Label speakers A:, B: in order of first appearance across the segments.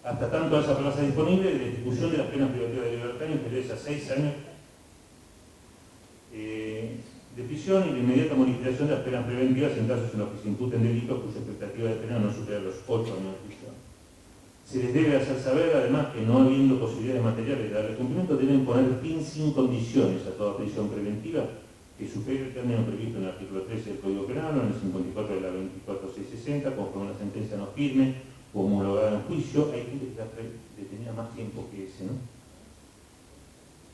A: hasta tanto haya plaza disponible, de la ejecución de las penas privativas de libertad inferiores a 6 años de prisión y de inmediata modificación de las penas preventivas en casos en los que se imputen delitos cuya expectativa de pena no supera los 8 años de prisión. Se les debe hacer saber, además, que no habiendo posibilidades materiales de darle cumplimiento, deben poner fin sin condiciones a toda prisión preventiva que supere el término previsto en el artículo 13 del Código Penal o en el 54 de la 24660, conforme una sentencia no firme o homologada en juicio. Hay gente que está detenida más tiempo que ese, ¿no?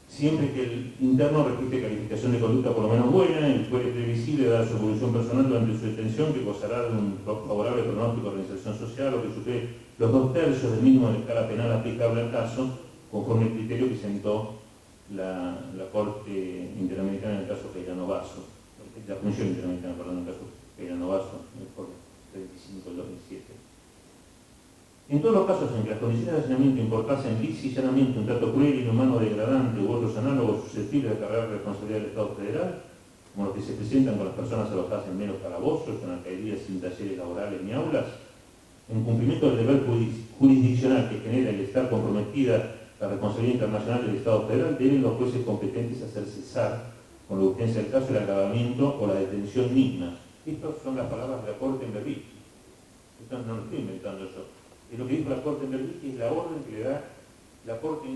A: Siempre que el interno registre calificación de conducta por lo menos buena, el juez es previsible dar su evolución personal durante su detención, que gozará de un favorable pronóstico de reinserción social o que supere los 2/3 del mínimo de escala penal aplicable al caso, conforme el criterio que sentó la Corte Interamericana en el caso Peirano Basso, la Comisión Interamericana, perdón, en el caso Peirano Basso, en el Corte 35 del 2007. En todos los casos en que las condiciones de hacinamiento importasen lisa y llanamente un trato cruel, inhumano, degradante u otros análogos susceptibles de cargar responsabilidad del Estado federal, como los que se presentan con las personas alojadas en menos calabozos, con alcaldías sin talleres laborales ni aulas, en cumplimiento del deber jurisdiccional que genera el estar comprometida la responsabilidad internacional del Estado federal, deben los jueces competentes hacer cesar, con la urgencia del caso, el agravamiento o la detención misma. Estas son las palabras de la Corte en Berlín. Esto no lo estoy inventando yo. Es lo que dijo la Corte en Berlín, que es la orden que le da la Corte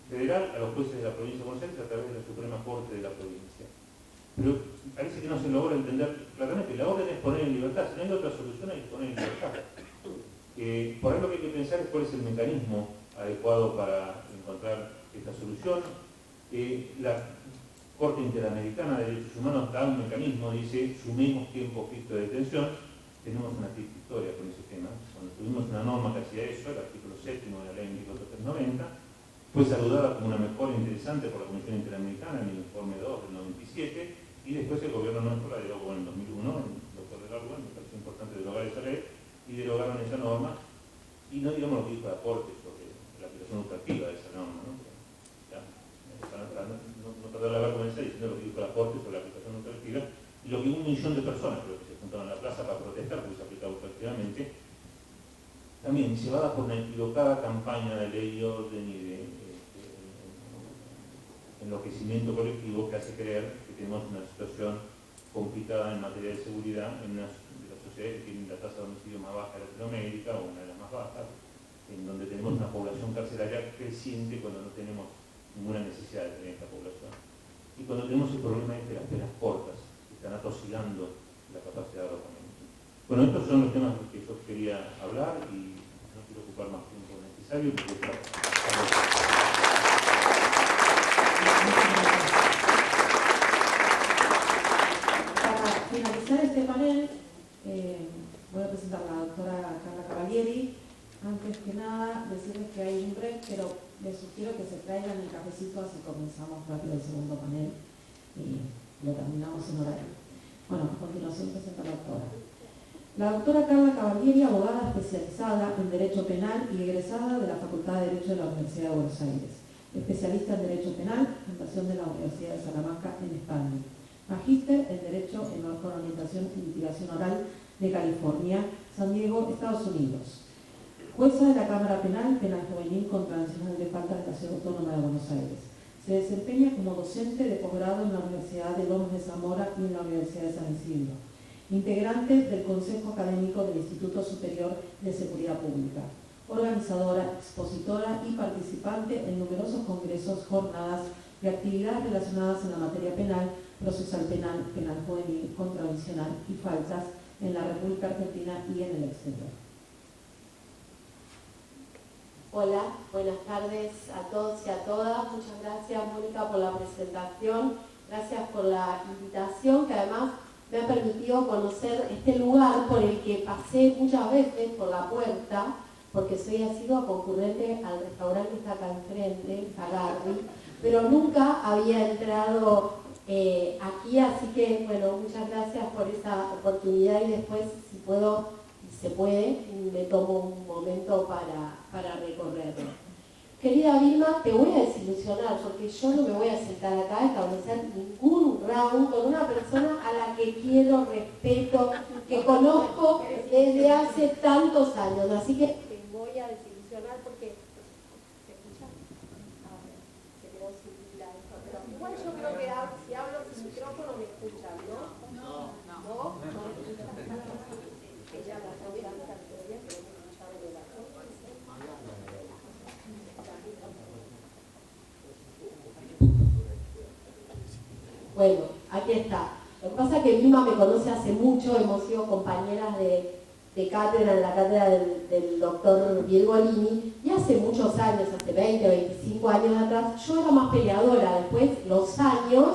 A: Federal a los jueces de la provincia de Buenos Aires a través de la Suprema Corte de la provincia. Pero parece que no se logra entender claramente. La orden es poner en libertad. Si no hay otra solución, hay que poner en libertad. Por ahí lo que hay que pensar es cuál es el mecanismo adecuado para encontrar esta solución. La Corte Interamericana de Derechos Humanos da un mecanismo, dice, sumemos tiempo fijo de detención. Tenemos una triste historia con ese tema. Cuando tuvimos una norma que hacía eso, el artículo 7 de la ley 24390, fue saludada como una mejora interesante por la Comisión Interamericana en el informe 2 del 97, y después el gobierno nuestro la derogó en el 2001, el doctor de Largo, me pareció importante derogar esa ley, y derogaron esa norma, y no digamos lo que dijo la Corte sobre la aplicación ultraactiva de esa norma, ¿no? Ya, para no perder la vergüenza diciendo lo que dijo la Corte sobre la aplicación ultraactiva, y lo que 1 millón de personas creo que se juntaron en la plaza para protestar porque se aplicaba ultraactivamente, también llevada por una equivocada campaña de ley y orden y de enloquecimiento colectivo que hace creer que tenemos una situación complicada en materia de seguridad en una de las sociedades que tienen la tasa de homicidio más baja de Latinoamérica, o una de las más bajas, en donde tenemos una población carcelaria creciente cuando no tenemos ninguna necesidad de tener esta población. Y cuando tenemos el problema de las penas cortas, que están atosigando la capacidad de alojamiento. Bueno, estos son los temas de los que yo quería hablar y no quiero ocupar más tiempo necesario porque
B: Para finalizar este panel, voy a presentar a la doctora Carla Cavalieri. Antes que nada, decirles que hay un break, pero les sugiero que se traigan el cafecito, así comenzamos rápido el segundo panel y lo terminamos en horario. Bueno, a continuación presento a la doctora. La doctora Carla Cavalieri, abogada especializada en Derecho Penal y egresada de la Facultad de Derecho de la Universidad de Buenos Aires. Especialista en Derecho Penal, Fundación de la Universidad de Salamanca en España. Magíster en Derecho con orientación y litigación oral de California, San Diego, Estados Unidos. Jueza de la Cámara Penal, Penal Juvenil Contravencional de Faltas de la Ciudad Autónoma de Buenos Aires. Se desempeña como docente de posgrado en la Universidad de Lomas de Zamora y en la Universidad de San Isidro. Integrante del Consejo Académico del Instituto Superior de Seguridad Pública. Organizadora, expositora y participante en numerosos congresos, jornadas y actividades relacionadas en la materia penal, procesal penal, penal juvenil, contravencional y faltas en la República Argentina y en el exterior.
C: Hola, buenas tardes a todos y a todas. Muchas gracias, Mónica, por la presentación. Gracias por la invitación, que además me ha permitido conocer este lugar por el que pasé muchas veces por la puerta, porque soy asidua concurrente al restaurante que está acá enfrente, Zagarri, pero nunca había entrado aquí, así que, bueno, muchas gracias por esa oportunidad y después, si puedo, si se puede, me tomo un momento para recorrerlo. Querida Vilma, te voy a desilusionar porque yo no me voy a sentar acá a establecer ningún round con una persona a la que quiero, respeto, que conozco desde hace tantos años, así que te voy a desilusionar. funcionar porque... ¿Se escucha? Se quedó sin pila esto, pero igual yo creo que si hablo sin micrófono me escuchan, ¿no? ¿No? ¿No me escuchan? Ella la sabía esta teoría, pero me escucharon de la cosa. Bueno, aquí está. Lo que pasa es que Vilma me conoce hace mucho, hemos sido compañeras de cátedra en la cátedra del doctor Virgolini, y hace muchos años, hace 20, 25 años atrás, yo era más peleadora, después los años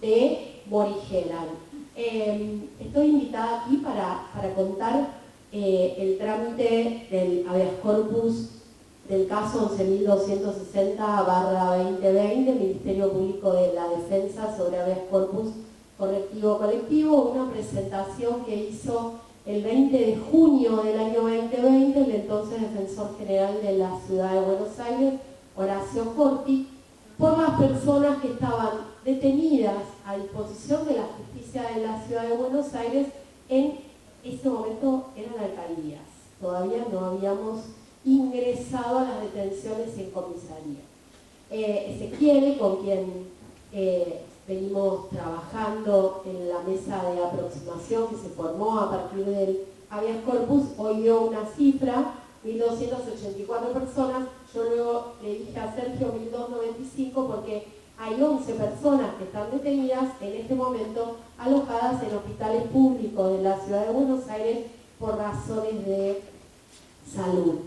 C: de Morigeran. Estoy invitada aquí para contar el trámite del habeas corpus del caso 11.260/2020, Ministerio Público de la Defensa sobre habeas corpus correctivo colectivo, una presentación que hizo el 20 de junio del año 2020 el entonces Defensor General de la Ciudad de Buenos Aires, Horacio Corti, por las personas que estaban detenidas a disposición de la justicia de la Ciudad de Buenos Aires. En ese momento eran alcaldías, todavía no habíamos ingresado a las detenciones en comisaría. Ezequiel, con quien venimos trabajando en la mesa de aproximación que se formó a partir del habeas corpus, hoy dio una cifra, 1.284 personas. Yo luego le dije a Sergio 1.295 porque hay 11 personas que están detenidas en este momento, alojadas en hospitales públicos de la Ciudad de Buenos Aires por razones de salud.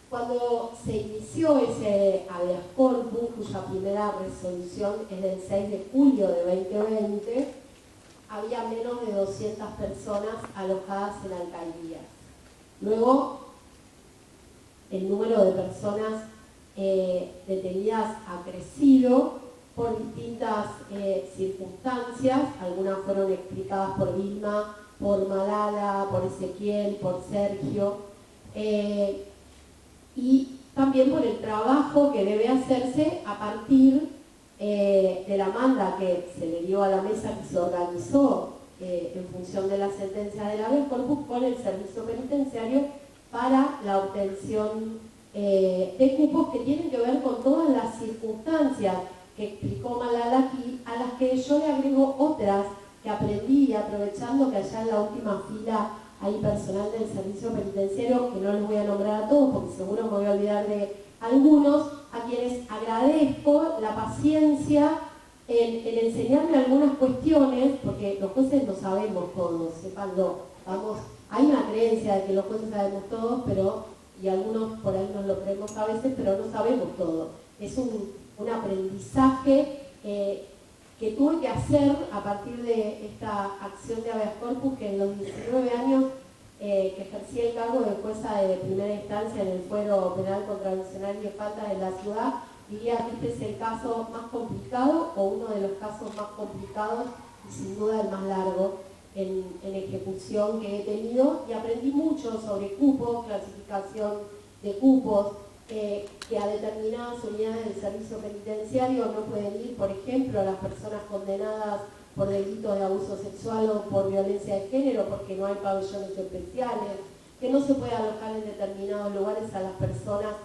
C: Cuando se inició ese habeas corpus, cuya primera resolución es del 6 de julio de 2020, había menos de 200 personas alojadas en alcaldías. Luego, el número de personas detenidas ha crecido por distintas circunstancias. Algunas fueron explicadas por Vilma, por Malala, por Ezequiel, por Sergio. Y también por el trabajo que debe hacerse a partir de la manda que se le dio a la mesa, que se organizó en función de la sentencia del habeas corpus con el servicio penitenciario para la obtención de cupos que tienen que ver con todas las circunstancias que explicó Malala aquí, a las que yo le agrego otras que aprendí, aprovechando que allá en la última fila hay personal del servicio penitenciario, que no les voy a nombrar a todos porque seguro me voy a olvidar de algunos, a quienes agradezco la paciencia en enseñarme algunas cuestiones, porque los jueces no sabemos todos, sépanlo. Hay una creencia de que los jueces sabemos todos, y algunos por ahí nos lo creemos a veces, pero no sabemos todo. Es un aprendizaje que tuve que hacer a partir de esta acción de habeas corpus, que en los 19 años que ejercí el cargo de jueza de primera instancia en el fuero penal contravencional y de faltas de la ciudad, diría que este es el caso más complicado o uno de los casos más complicados y sin duda el más largo en ejecución que he tenido, y aprendí mucho sobre cupos, clasificación de cupos, que a determinadas unidades del servicio penitenciario no pueden ir, por ejemplo, las personas condenadas por delitos de abuso sexual o por violencia de género, porque no hay pabellones especiales, que no se puede alojar en determinados lugares a las personas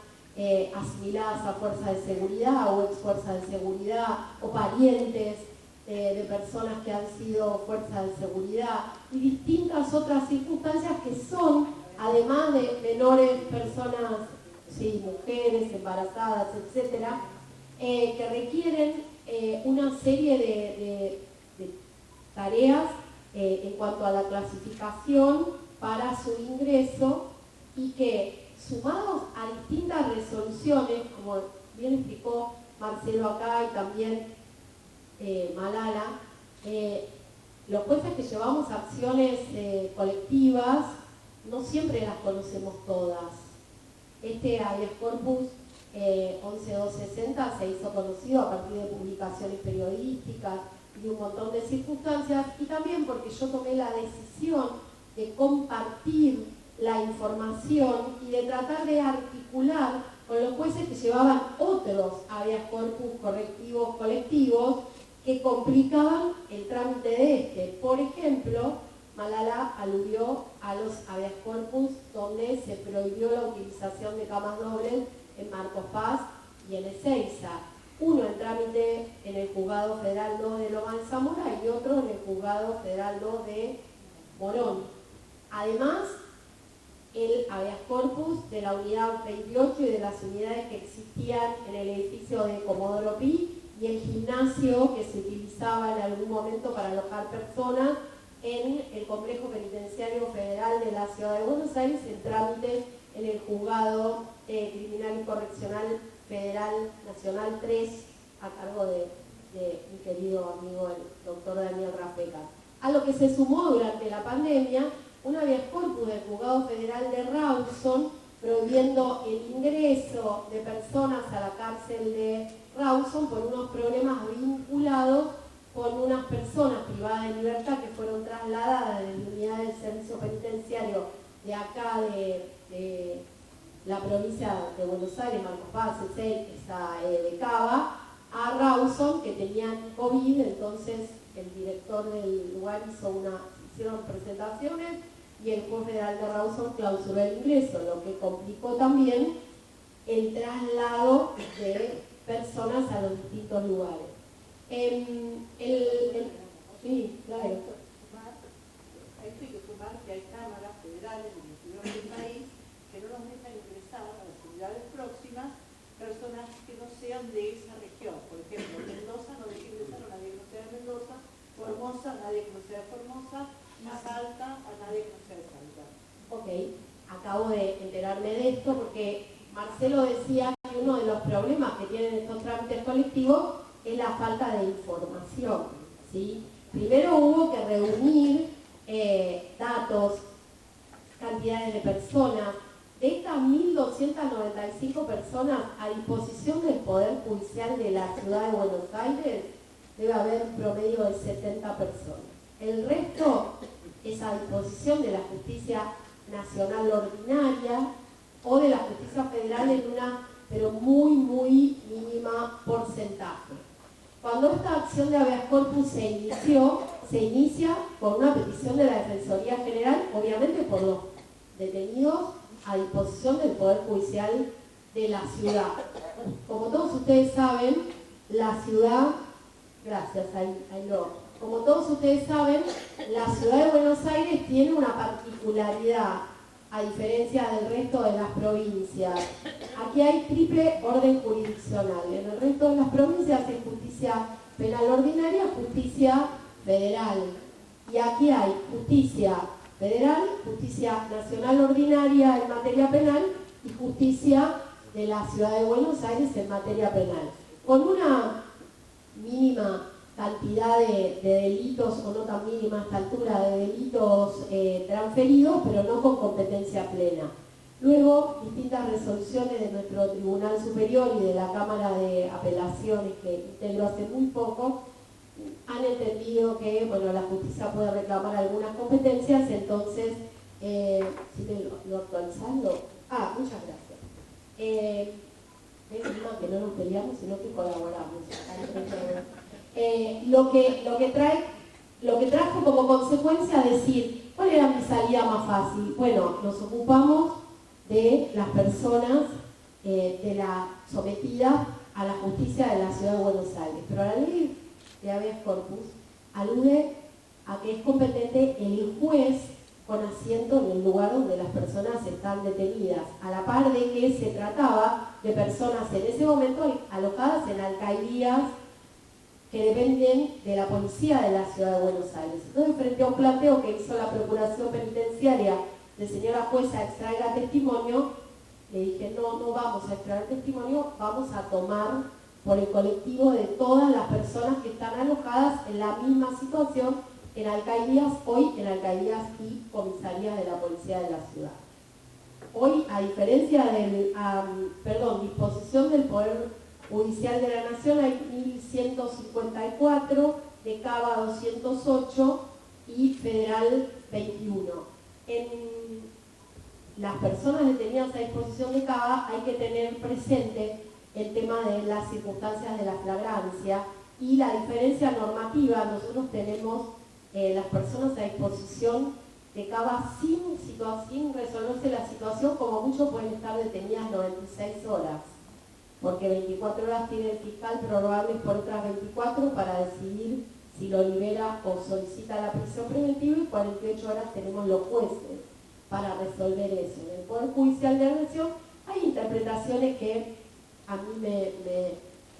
C: asimiladas a fuerzas de seguridad o ex fuerzas de seguridad, o parientes de personas que han sido fuerzas de seguridad, y distintas otras circunstancias que son, además de menores, personas, sí, mujeres, embarazadas, etcétera, que requieren una serie de tareas en cuanto a la clasificación para su ingreso, y que sumados a distintas resoluciones, como bien explicó Marcelo acá y también Malala, los jueces que llevamos acciones colectivas no siempre las conocemos todas. Este habeas corpus 11.260 se hizo conocido a partir de publicaciones periodísticas y un montón de circunstancias, y también porque yo tomé la decisión de compartir la información y de tratar de articular con los jueces que llevaban otros habeas corpus correctivos colectivos que complicaban el trámite de este. Por ejemplo, Malala aludió a los habeas corpus donde se prohibió la utilización de camas dobles en Marcos Paz y en Ezeiza. Uno en trámite en el Juzgado Federal 2 de Loma de Zamora y otro en el Juzgado Federal 2 de Morón. Además, el habeas corpus de la unidad 28 y de las unidades que existían en el edificio de Comodoro Pi y el gimnasio que se utilizaba en algún momento para alojar personas en el Complejo Penitenciario Federal de la Ciudad de Buenos Aires, en trámite en el Juzgado Criminal y Correccional Federal Nacional 3, a cargo de mi querido amigo el doctor Daniel Rafeca. A lo que se sumó durante la pandemia un habeas corpus del Juzgado Federal de Rawson, prohibiendo el ingreso de personas a la cárcel de Rawson por unos problemas vinculados con unas personas privadas de libertad que fueron trasladadas de la unidad del servicio penitenciario de acá de la provincia de Buenos Aires, Marcos Paz, Ezeiza, de Cava, a Rawson, que tenían COVID. Entonces el director del lugar hicieron presentaciones y el juez federal de Rawson clausuró el ingreso, lo que complicó también el traslado de personas a los distintos lugares. Sí, claro.
D: A esto hay que sumar que hay cámaras federales en el interior del país que no nos dejan ingresar a las unidades próximas personas que no sean de esa región. Por ejemplo, Mendoza no deja ingresar a nadie que no sea de Mendoza, Formosa a nadie que no sea de Formosa, y Salta a nadie que no sea de Salta.
C: Ok, acabo de enterarme de esto porque Marcelo decía que uno de los problemas que tienen estos trámites colectivos es la falta de información, ¿sí? Primero hubo que reunir datos, cantidades de personas. De estas 1.295 personas a disposición del Poder Judicial de la Ciudad de Buenos Aires, debe haber un promedio de 70 personas. El resto es a disposición de la Justicia Nacional Ordinaria o de la Justicia Federal en una, pero muy, muy mínima porcentaje. Cuando esta acción de habeas corpus se inicia con una petición de la Defensoría General, obviamente por los detenidos a disposición del Poder Judicial de la ciudad. Como todos ustedes saben, la ciudad, gracias, como todos ustedes saben, la ciudad de Buenos Aires tiene una particularidad, a diferencia del resto de las provincias. Aquí hay triple orden jurisdiccional. En el resto de las provincias hay justicia penal ordinaria, justicia federal. Y aquí hay justicia federal, justicia nacional ordinaria en materia penal y justicia de la Ciudad de Buenos Aires en materia penal. Con una mínima cantidad de delitos, o no tan mínima a esta altura, de delitos transferidos, pero no con competencia plena. Luego, distintas resoluciones de nuestro Tribunal Superior y de la Cámara de Apelaciones, que integró hace muy poco, han entendido que, bueno, la justicia puede reclamar algunas competencias. Entonces, si me lo actualizando. Muchas gracias. Que no nos peleamos, sino que colaboramos. Lo que trajo como consecuencia decir, ¿cuál era mi salida más fácil? Bueno, nos ocupamos de las personas sometidas a la justicia de la Ciudad de Buenos Aires. Pero la ley de habeas corpus alude a que es competente el juez con asiento en el lugar donde las personas están detenidas, a la par de que se trataba de personas en ese momento alojadas en alcaldías que dependen de la policía de la Ciudad de Buenos Aires. Entonces, frente a un planteo que hizo la Procuración Penitenciaria de señora jueza extraiga testimonio, le dije, no vamos a extraer testimonio, vamos a tomar por el colectivo de todas las personas que están alojadas en la misma situación en alcaldías, hoy en alcaldías y comisarías de la policía de la ciudad. Hoy, a diferencia del, disposición del Poder Judicial de la Nación, hay 1.154, de Cava 208 y Federal 21. En las personas detenidas a disposición de Cava hay que tener presente el tema de las circunstancias de la flagrancia y la diferencia normativa. Nosotros tenemos las personas a disposición de Cava sin resolverse la situación, como mucho pueden estar detenidas 96 horas, porque 24 horas tiene el fiscal, prorrogables por otras 24 para decidir si lo libera o solicita la prisión preventiva, y 48 horas tenemos los jueces para resolver eso. En el Poder Judicial de la Nación hay interpretaciones que a mí me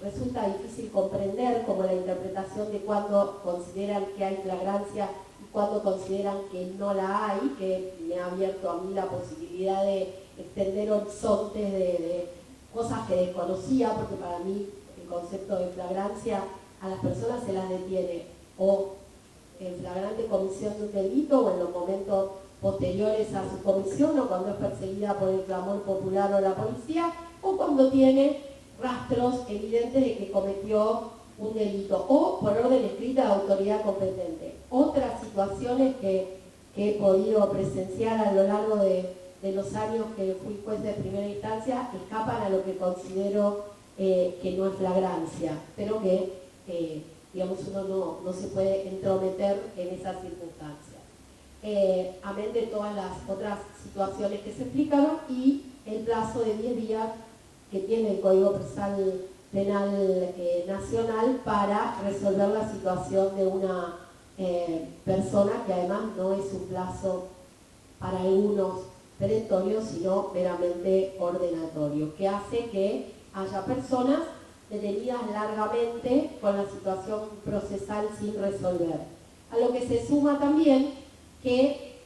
C: resulta difícil comprender, como la interpretación de cuando consideran que hay flagrancia y cuando consideran que no la hay, que me ha abierto a mí la posibilidad de extender horizontes de cosas que desconocía, porque para mí el concepto de flagrancia, a las personas se las detiene o en flagrante comisión de un delito o en los momentos posteriores a su comisión, o cuando es perseguida por el clamor popular o la policía, o cuando tiene rastros evidentes de que cometió un delito, o por orden escrita de autoridad competente. Otras situaciones que he podido presenciar a lo largo de los años que fui juez de primera instancia escapan a lo que considero que no es flagrancia, pero que digamos, uno no se puede entrometer en esas circunstancias. Amén de todas las otras situaciones que se explicaron, y el plazo de 10 días que tiene el Código Procesal Penal Nacional para resolver la situación de una persona, que además no es un plazo para algunos perentorio, sino meramente ordenatorio, que hace que haya personas detenidas largamente con la situación procesal sin resolver. A lo que se suma también que,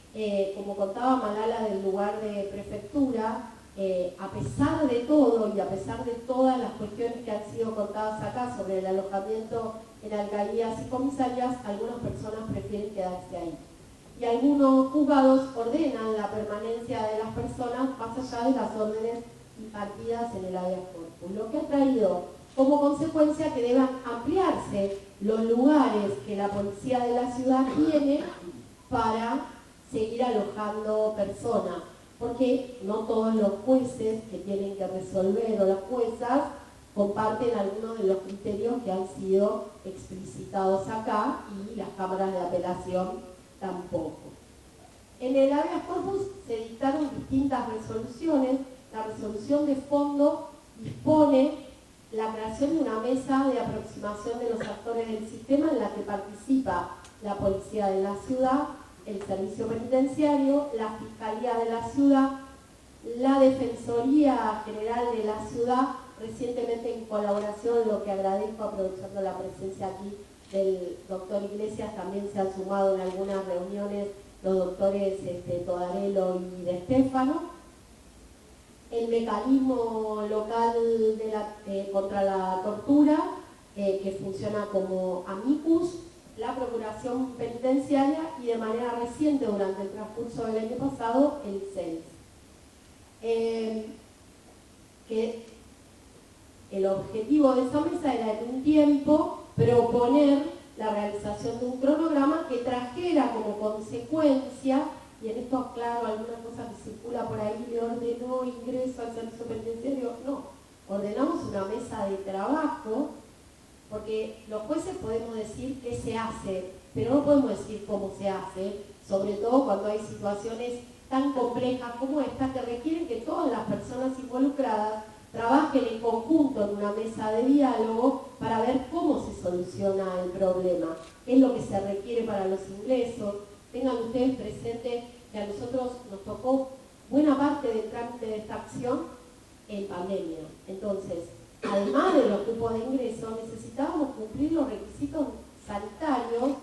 C: como contaba Malala del lugar de prefectura, a pesar de todo y a pesar de todas las cuestiones que han sido contadas acá sobre el alojamiento en alcaldías y comisarias, algunas personas prefieren quedarse ahí. Y algunos juzgados ordenan la permanencia de las personas más allá de las órdenes impartidas en el habeas corpus, lo que ha traído como consecuencia que deban ampliarse los lugares que la policía de la ciudad tiene para seguir alojando personas, porque no todos los jueces que tienen que resolver, o las juezas, comparten algunos de los criterios que han sido explicitados acá, y las cámaras de apelación tampoco. En el habeas corpus se dictaron distintas resoluciones. La resolución de fondo dispone la creación de una mesa de aproximación de los actores del sistema, en la que participa la policía de la ciudad, el servicio penitenciario, la fiscalía de la ciudad, la Defensoría General de la ciudad, recientemente en colaboración, lo que agradezco aprovechando la presencia aquí del doctor Iglesias, también se han sumado en algunas reuniones los doctores Todarello y de Estéfano. El mecanismo local contra la tortura, que funciona como amicus, la Procuración Penitenciaria y, de manera reciente, durante el transcurso del año pasado, el CELS. Que el objetivo de esa mesa era en un tiempo proponer la realización de un cronograma que trajera como consecuencia, y en esto aclaro alguna cosa que circula por ahí, le ordenó ingreso al servicio penitenciario. No, ordenamos una mesa de trabajo, porque los jueces podemos decir qué se hace, pero no podemos decir cómo se hace, sobre todo cuando hay situaciones tan complejas como esta, que requieren que todas las personas involucradas trabajen en conjunto en una mesa de diálogo para ver cómo se soluciona el problema, qué es lo que se requiere para los ingresos. Tengan ustedes presente que a nosotros nos tocó buena parte del trámite de esta acción en pandemia. Entonces, además de los cupos de ingreso, necesitábamos cumplir los requisitos sanitarios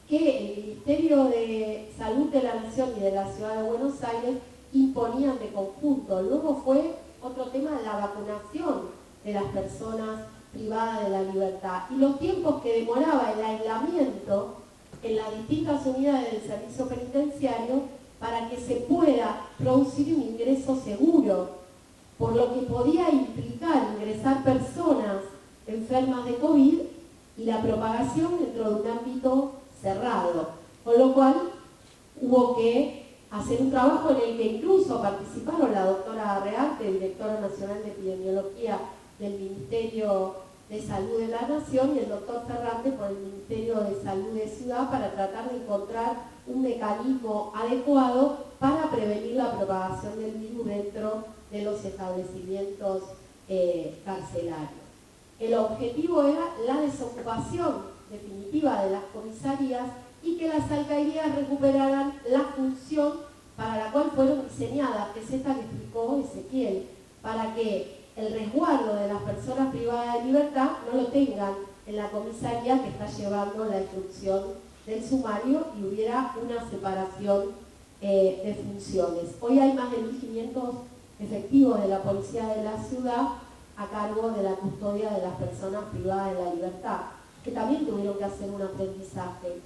C: que el Ministerio de Salud de la Nación y de la Ciudad de Buenos Aires imponían de conjunto. Luego fue otro tema de la vacunación de las personas privadas de la libertad y los tiempos que demoraba el aislamiento en las distintas unidades del servicio penitenciario para que se pueda producir un ingreso seguro, por lo que podía implicar ingresar personas enfermas de COVID y la propagación dentro de un ámbito cerrado, con lo cual hubo que hacer un trabajo en el que incluso participaron la doctora Rearte, directora nacional de epidemiología del Ministerio de Salud de la Nación y el doctor Ferrante por el Ministerio de Salud de Ciudad para tratar de encontrar un mecanismo adecuado para prevenir la propagación del virus dentro de los establecimientos carcelarios. El objetivo era la desocupación definitiva de las comisarías y que las alcaldías recuperaran la función para la cual fueron diseñadas, que es esta que explicó Ezequiel, para que el resguardo de las personas privadas de libertad no lo tengan en la comisaría que está llevando la instrucción del sumario y hubiera una separación de funciones. Hoy hay más de 1.500 efectivos de la policía de la ciudad a cargo de la custodia de las personas privadas de la libertad, que también tuvieron que hacer un aprendizaje,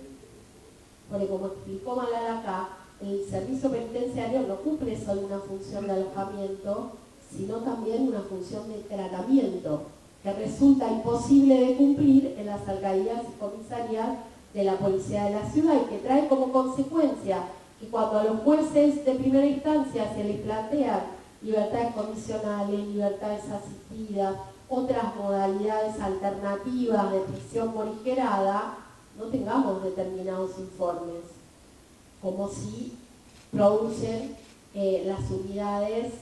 C: porque como explicó Malala acá, el servicio penitenciario no cumple solo una función de alojamiento, sino también una función de tratamiento, que resulta imposible de cumplir en las alcaldías y comisarías de la policía de la ciudad y que trae como consecuencia que cuando a los jueces de primera instancia se les plantea libertades condicionales, libertades asistidas, otras modalidades alternativas de prisión morigerada, no tengamos determinados informes, como si producen las unidades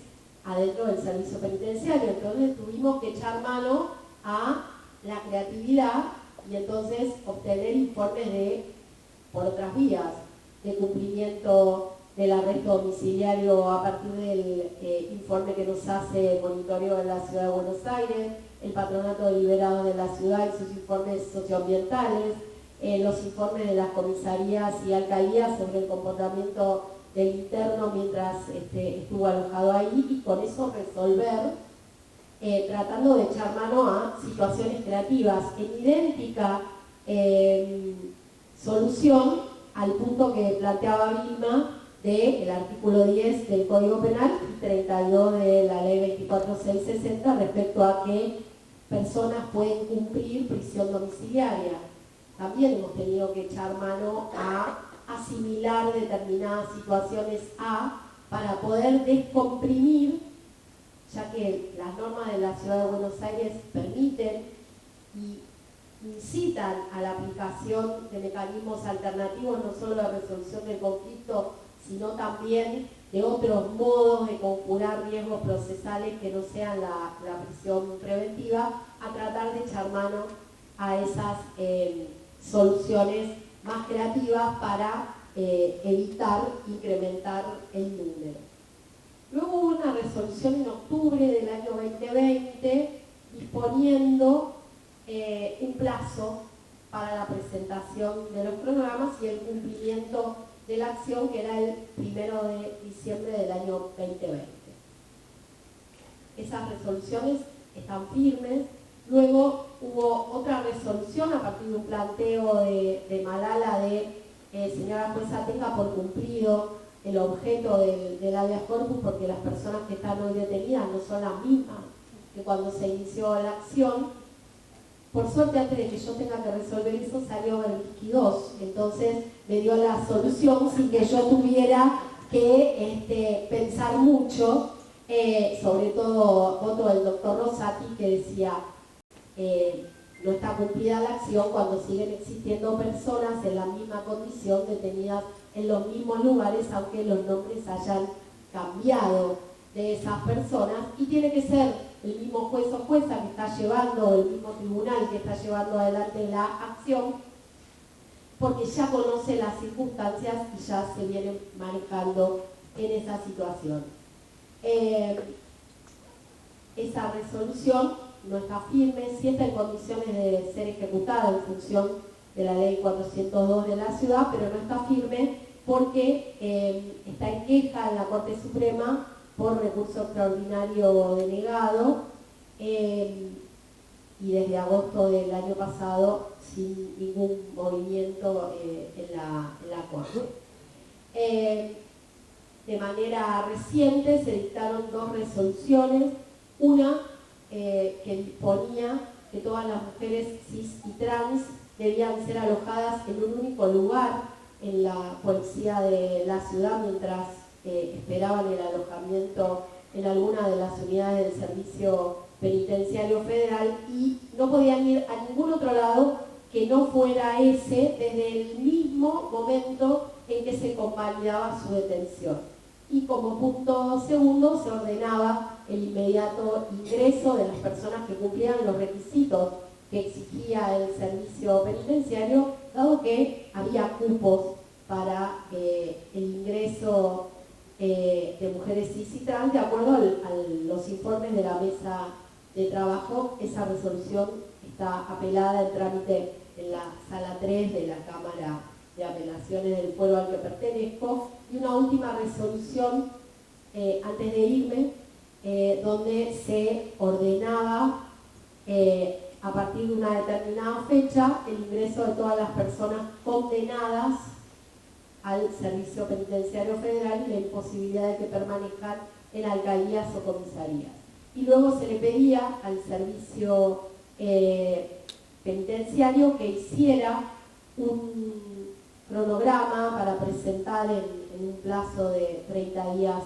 C: adentro del servicio penitenciario. Entonces tuvimos que echar mano a la creatividad y entonces obtener informes por otras vías, de cumplimiento del arresto domiciliario a partir del informe que nos hace el monitoreo de la Ciudad de Buenos Aires, el Patronato de Liberados de la Ciudad y sus informes socioambientales, los informes de las comisarías y alcaldías sobre el comportamiento del interno mientras estuvo alojado ahí, y con eso resolver, tratando de echar mano a situaciones creativas en idéntica solución al punto que planteaba Vilma del artículo 10 del Código Penal y 32 de la Ley 24660 respecto a que personas pueden cumplir prisión domiciliaria. También hemos tenido que echar mano a asimilar determinadas situaciones para poder descomprimir, ya que las normas de la Ciudad de Buenos Aires permiten y incitan a la aplicación de mecanismos alternativos, no solo de resolución del conflicto, sino también de otros modos de conjurar riesgos procesales que no sean la prisión preventiva, a tratar de echar mano a esas soluciones más creativas para evitar incrementar el número. Luego hubo una resolución en octubre del año 2020 disponiendo un plazo para la presentación de los programas y el cumplimiento de la acción, que era el 1 de diciembre del año 2020. Esas resoluciones están firmes. Luego hubo otra resolución a partir de un planteo de Malala señora jueza, tenga por cumplido el objeto del habeas corpus, porque las personas que están hoy detenidas no son las mismas que cuando se inició la acción. Por suerte, antes de que yo tenga que resolver eso, salió Berbisky 2, entonces me dio la solución sin que yo tuviera que pensar mucho, sobre todo voto del doctor Rosati, que decía no está cumplida la acción cuando siguen existiendo personas en la misma condición detenidas en los mismos lugares, aunque los nombres hayan cambiado de esas personas, y tiene que ser el mismo juez o jueza que está llevando, el mismo tribunal que está llevando adelante la acción, porque ya conoce las circunstancias y ya se viene manejando en esa situación. Esa resolución no está firme, sí está en condiciones de ser ejecutada en función de la ley 402 de la ciudad, pero no está firme porque está en queja en la Corte Suprema por recurso extraordinario denegado y desde agosto del año pasado sin ningún movimiento en la Corte. De manera reciente se dictaron dos resoluciones, una que disponía que todas las mujeres cis y trans debían ser alojadas en un único lugar en la policía de la ciudad mientras esperaban el alojamiento en alguna de las unidades del servicio Penitenciario Federal y no podían ir a ningún otro lado que no fuera ese desde el mismo momento en que se convalidaba su detención. Y como punto segundo se ordenaba el inmediato ingreso de las personas que cumplían los requisitos que exigía el servicio penitenciario, dado que había cupos para el ingreso de mujeres cis y trans, de acuerdo a los informes de la mesa de trabajo. Esa resolución está apelada en trámite en la sala 3 de la Cámara de Apelaciones del pueblo al que pertenezco. Y una última resolución, antes de irme, donde se ordenaba a partir de una determinada fecha el ingreso de todas las personas condenadas al Servicio Penitenciario Federal y la imposibilidad de que permanezcan en alcaldías o comisarías. Y luego se le pedía al Servicio Penitenciario que hiciera un cronograma para presentar en un plazo de 30 días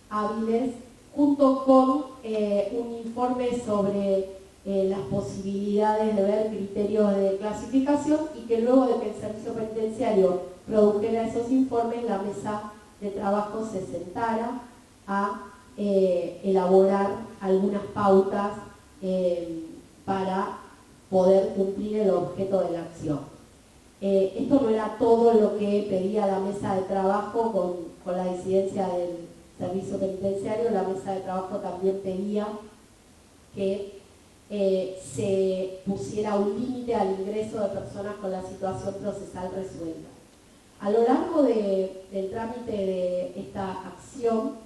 C: hábiles, junto con un informe sobre las posibilidades de ver criterios de clasificación, y que luego de que el Servicio Penitenciario produjera esos informes, la mesa de trabajo se sentara a elaborar algunas pautas para poder cumplir el objeto de la acción. Esto no era todo lo que pedía la mesa de trabajo con la disidencia del Servicio Penitenciario. La mesa de trabajo también pedía que se pusiera un límite al ingreso de personas con la situación procesal resuelta. A lo largo del trámite de esta acción,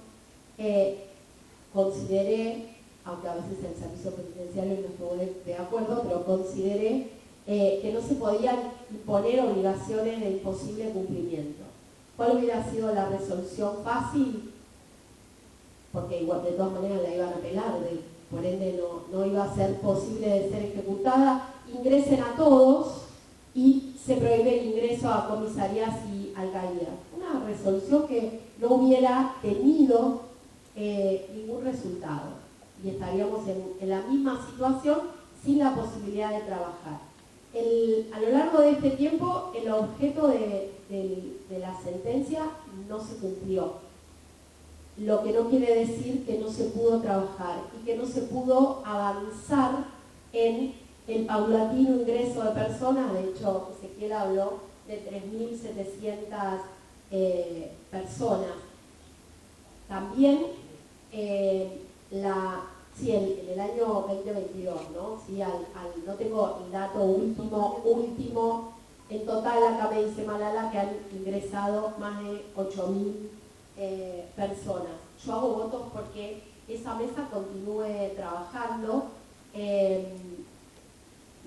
C: consideré, aunque a veces el Servicio Penitenciario no estuvo de acuerdo, pero consideré que no se podían imponer obligaciones de imposible cumplimiento. ¿Cuál hubiera sido la resolución fácil? Porque igual de todas maneras la iban a apelar, por ende no iba a ser posible de ser ejecutada. Ingresen a todos y se prohíbe el ingreso a comisarías y alcaldías. Una resolución que no hubiera tenido ningún resultado y estaríamos en la misma situación sin la posibilidad de trabajar. A lo largo de este tiempo el objeto de la sentencia no se cumplió, lo que no quiere decir que no se pudo trabajar y que no se pudo avanzar en el paulatino ingreso de personas. De hecho, Ezequiel habló de 3.700 personas. También en el año 2022, ¿no? Sí, no tengo el dato último, en total acá me dice Malala que han ingresado más de 8.000 personas. Yo hago votos porque esa mesa continúe trabajando.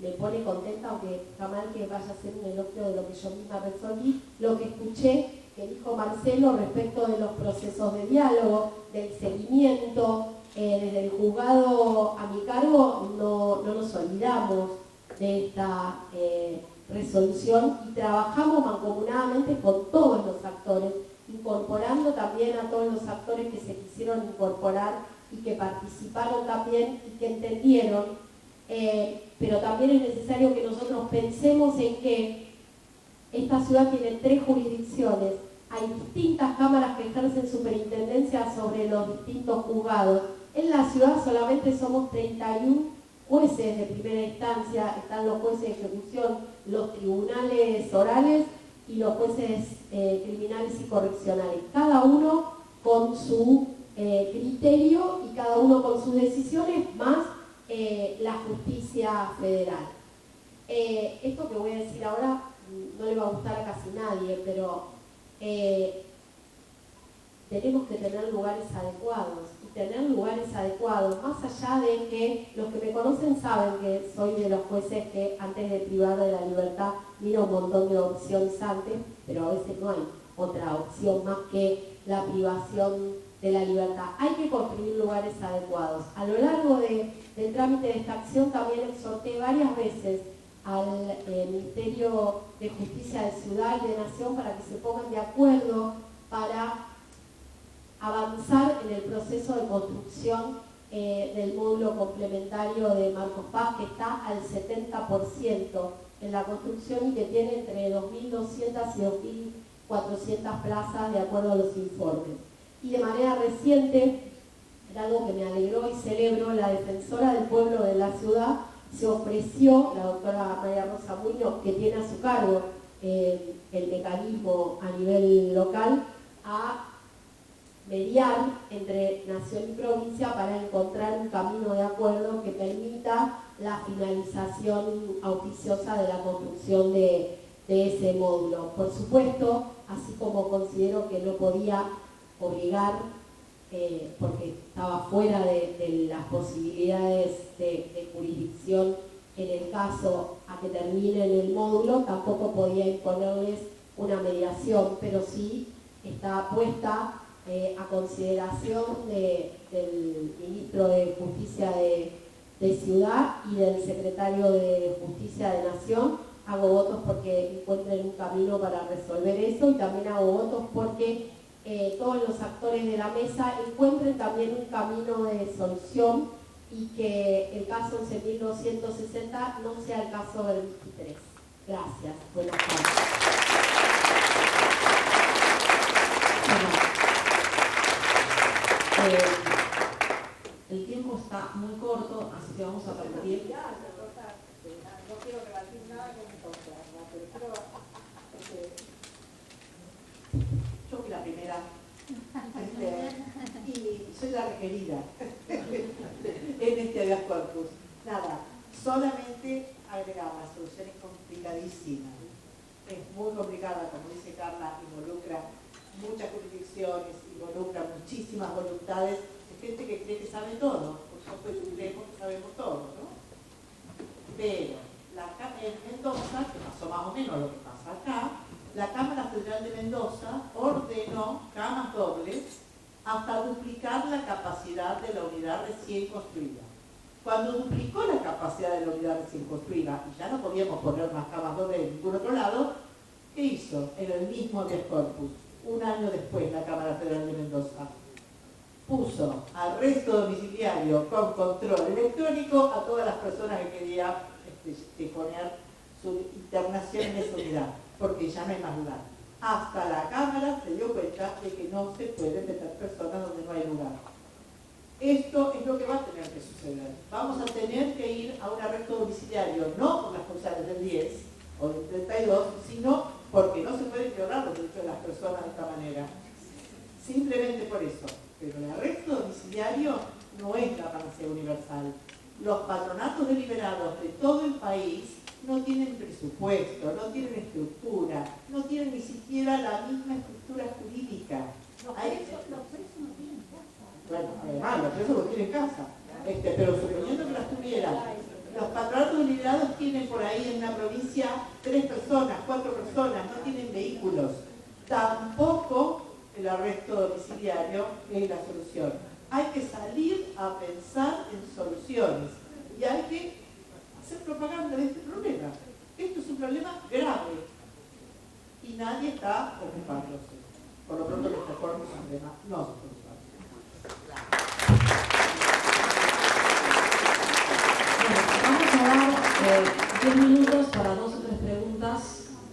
C: Me pone contenta, aunque está mal que vaya a ser un elogio de lo que yo misma resolví, lo que escuché que dijo Marcelo respecto de los procesos de diálogo, del seguimiento. Desde el juzgado a mi cargo no nos olvidamos de esta resolución y trabajamos mancomunadamente con todos los actores, incorporando también a todos los actores que se quisieron incorporar y que participaron también y que entendieron, pero también es necesario que nosotros pensemos en que esta ciudad tiene 3 jurisdicciones, hay distintas cámaras que ejercen superintendencia sobre los distintos juzgados. En la ciudad solamente somos 31 jueces de primera instancia, están los jueces de ejecución, los tribunales orales y los jueces criminales y correccionales, cada uno con su criterio y cada uno con sus decisiones, más la justicia federal. Esto que voy a decir ahora no le va a gustar a casi nadie, pero tenemos que tener lugares adecuados, y tener lugares adecuados, más allá de que los que me conocen saben que soy de los jueces que antes de privar de la libertad mira un montón de opciones antes, pero a veces no hay otra opción más que la privación de la libertad. Hay que construir lugares adecuados. A lo largo del trámite de esta acción también exhorté varias veces al Ministerio de Justicia de Ciudad y de Nación para que se pongan de acuerdo para avanzar en el proceso de construcción del módulo complementario de Marcos Paz, que está al 70% en la construcción y que tiene entre 2.200 y 2.400 plazas de acuerdo a los informes. Y de manera reciente, en algo que me alegró y celebro, la defensora del pueblo de la ciudad se ofreció, la doctora María Rosa Muñoz, que tiene a su cargo el mecanismo a nivel local, a mediar entre nación y provincia para encontrar un camino de acuerdo que permita la finalización auspiciosa de la construcción de ese módulo. Por supuesto, así como considero que no podía obligar, porque estaba fuera de las posibilidades de jurisdicción en el caso a que termine el módulo, tampoco podía imponerles una mediación, pero sí está puesta a consideración del ministro de Justicia de Ciudad y del secretario de Justicia de Nación. Hago votos porque encuentren un camino para resolver eso y también hago votos porque todos los actores de la mesa encuentren también un camino de solución y que el caso 11.260 no sea el caso del 23. Gracias. Buenas tardes.
B: El tiempo está muy corto, así que vamos a permitir.
D: No quiero rebatir nada con mi cosa, pero quiero, yo fui la primera y soy la requerida en este habeas corpus. Nada, solamente agregar las soluciones complicadísimas. Es muy complicada, como dice Carla, involucra muchas jurisdicciones, involucra muchísimas voluntades de gente que cree que sabe todo, por supuesto creemos que sabemos todo, ¿no? Pero en Mendoza, que pasó más o menos lo que pasa acá, la Cámara Federal de Mendoza ordenó camas dobles hasta duplicar la capacidad de la unidad recién construida. Cuando duplicó la capacidad de la unidad recién construida y ya no podíamos poner más camas dobles en ningún otro lado, ¿qué hizo? En el mismo habeas corpus, un año después, la Cámara Federal de Mendoza puso arresto domiciliario con control electrónico a todas las personas que querían poner su internación en esa unidad, porque ya no hay más lugar. Hasta la Cámara se dio cuenta de que no se pueden meter personas donde no hay lugar. Esto es lo que va a tener que suceder. Vamos a tener que ir a un arresto domiciliario, no por las causales del 10 o del 32, sino porque no se pueden violar los derechos de las personas de esta manera. Simplemente por eso. Pero el arresto domiciliario no es la panacea universal. Los patronatos deliberados de todo el país no tienen presupuesto, no tienen estructura, no tienen ni siquiera la misma estructura jurídica.
E: Los presos no tienen casa.
D: Bueno, además, los presos los tienen casa. Pero suponiendo que las tuvieran, los patronatos deliberados tienen por ahí en una provincia 3 personas, 4 personas, no tienen vehículos. Tampoco el arresto domiciliario es la solución. Hay que salir a pensar en soluciones y hay que hacer propaganda de este problema. Esto es un problema grave y nadie está ocupándose. Por lo pronto, nuestra forma es un problema no solucionable.
B: Bueno, vamos a dar 10 minutos para 2 o 3 preguntas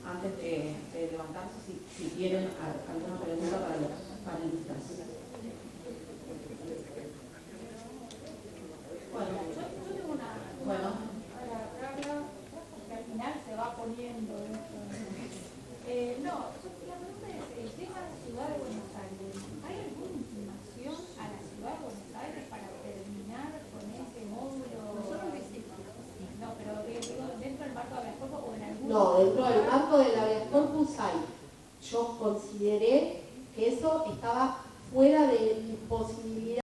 B: antes de levantarse, si quieren alguna pregunta para los panelistas.
E: Bueno, yo tengo una para Carla, que al final se va poniendo esto. La pregunta es, el tema de Ciudad de Buenos Aires, ¿hay alguna intimación a la Ciudad de Buenos Aires para terminar con ese módulo? No, pero digo, ¿dentro del marco de habeas corpus o en algún?
C: No, dentro del marco del habeas corpus hay. Yo consideré que eso estaba fuera de mi posibilidad